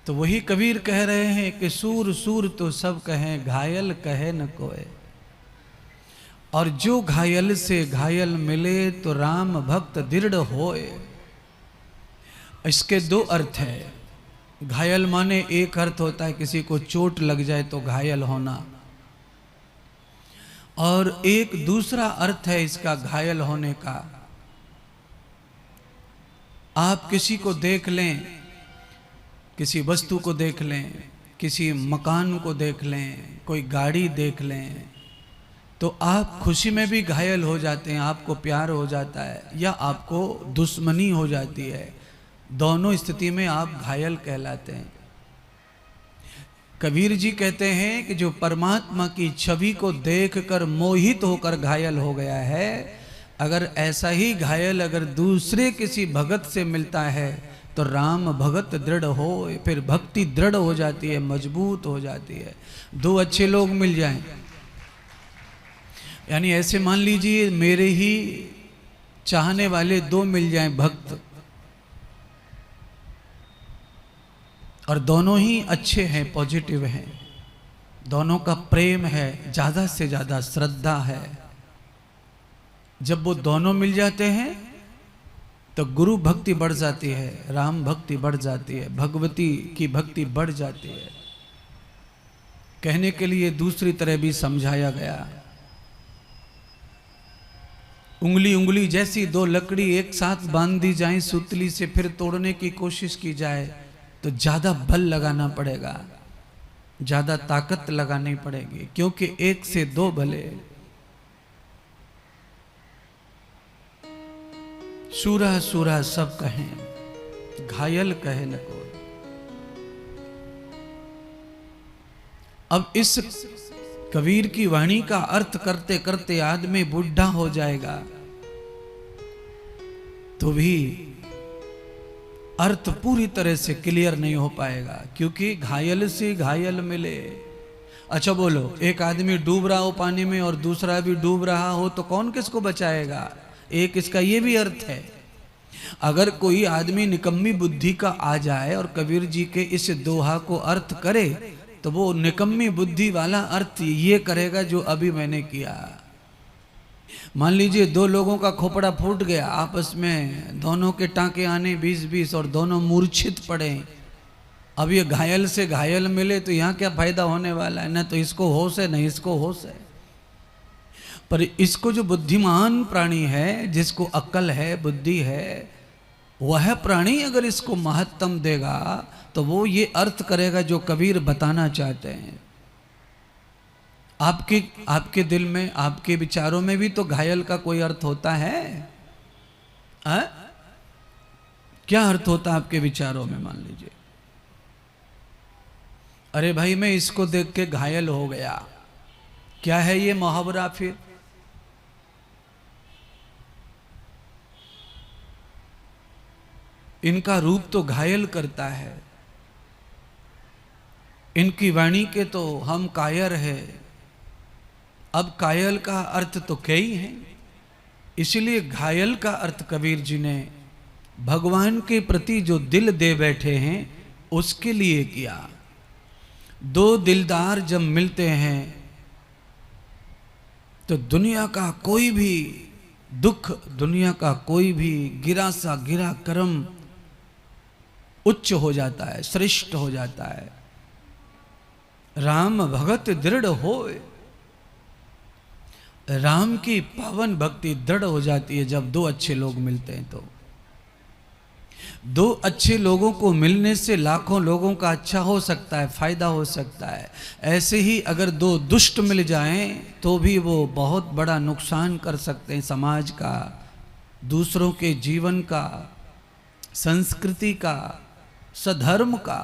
तो वही कबीर कह रहे हैं कि सूर सूर तो सब कहें, घायल कहे न कोय। और जो घायल से घायल मिले तो राम भक्त दृढ़ होए। इसके दो अर्थ है। घायल माने एक अर्थ होता है किसी को चोट लग जाए तो घायल होना, और एक दूसरा अर्थ है इसका घायल होने का। आप किसी को देख लें, किसी वस्तु को देख लें, किसी मकान को देख लें, कोई गाड़ी देख लें, तो आप खुशी में भी घायल हो जाते हैं, आपको प्यार हो जाता है या आपको दुश्मनी हो जाती है। दोनों स्थिति में आप घायल कहलाते हैं। कबीर जी कहते हैं कि जो परमात्मा की छवि को देखकर मोहित होकर घायल हो गया है, अगर ऐसा ही घायल अगर दूसरे किसी भगत से मिलता है तो राम भगत दृढ़ हो, फिर भक्ति दृढ़ हो जाती है, मजबूत हो जाती है। दो अच्छे लोग मिल जाएं, यानी ऐसे मान लीजिए मेरे ही चाहने वाले दो मिल जाएं भक्त, और दोनों ही अच्छे हैं, पॉजिटिव हैं, दोनों का प्रेम है, ज़्यादा से ज़्यादा श्रद्धा है। जब वो दोनों मिल जाते हैं तो गुरु भक्ति बढ़ जाती है, राम भक्ति बढ़ जाती है, भगवती की भक्ति बढ़ जाती है। कहने के लिए दूसरी तरह भी समझाया गया। उंगली उंगली जैसी दो लकड़ी एक साथ बांध दी जाए सुतली से, फिर तोड़ने की कोशिश की जाए तो ज्यादा बल लगाना पड़ेगा, ज्यादा ताकत लगानी पड़ेगी, क्योंकि एक से दो भले। सूरा सूरा सब कहें, घायल कहे न कोई। अब इस कबीर की वाणी का अर्थ करते करते आदमी बुढ़ा हो जाएगा तो भी अर्थ पूरी तरह से क्लियर नहीं हो पाएगा, क्योंकि घायल से घायल मिले। अच्छा बोलो, एक आदमी डूब रहा हो पानी में और दूसरा भी डूब रहा हो तो कौन किसको बचाएगा? एक इसका ये भी अर्थ है। अगर कोई आदमी निकम्मी बुद्धि का आ जाए और कबीर जी के इस दोहा को अर्थ करे तो वो निकम्मी बुद्धि वाला अर्थ ये करेगा जो अभी मैंने किया। मान लीजिए दो लोगों का खोपड़ा फूट गया, आपस में दोनों के टांके आने 20-20 और दोनों मूर्छित पड़े। अब ये घायल से घायल मिले तो यहाँ क्या फायदा होने वाला है? न तो इसको होश है, न इसको होश है। पर इसको जो बुद्धिमान प्राणी है, जिसको अक्ल है, बुद्धि है, वह प्राणी अगर इसको महत्तम देगा तो वो ये अर्थ करेगा जो कबीर बताना चाहते हैं। आपके दिल में, आपके विचारों में भी तो घायल का कोई अर्थ होता है? क्या अर्थ होता है आपके विचारों में? मान लीजिए अरे भाई मैं इसको देख के घायल हो गया, क्या है ये मुहावरा? फिर इनका रूप तो घायल करता है, इनकी वाणी के तो हम कायर है। अब कायल का अर्थ तो कई है, इसलिए घायल का अर्थ कबीर जी ने भगवान के प्रति जो दिल दे बैठे हैं उसके लिए किया। दो दिलदार जब मिलते हैं तो दुनिया का कोई भी दुख, दुनिया का कोई भी गिरा सा गिरा कर्म उच्च हो जाता है, श्रेष्ठ हो जाता है। राम भगत दृढ़ होए, राम की पावन भक्ति दृढ़ हो जाती है जब दो अच्छे लोग मिलते हैं। तो दो अच्छे लोगों को मिलने से लाखों लोगों का अच्छा हो सकता है, फायदा हो सकता है। ऐसे ही अगर दो दुष्ट मिल जाएं तो भी वो बहुत बड़ा नुकसान कर सकते हैं, समाज का, दूसरों के जीवन का, संस्कृति का, सधर्म का।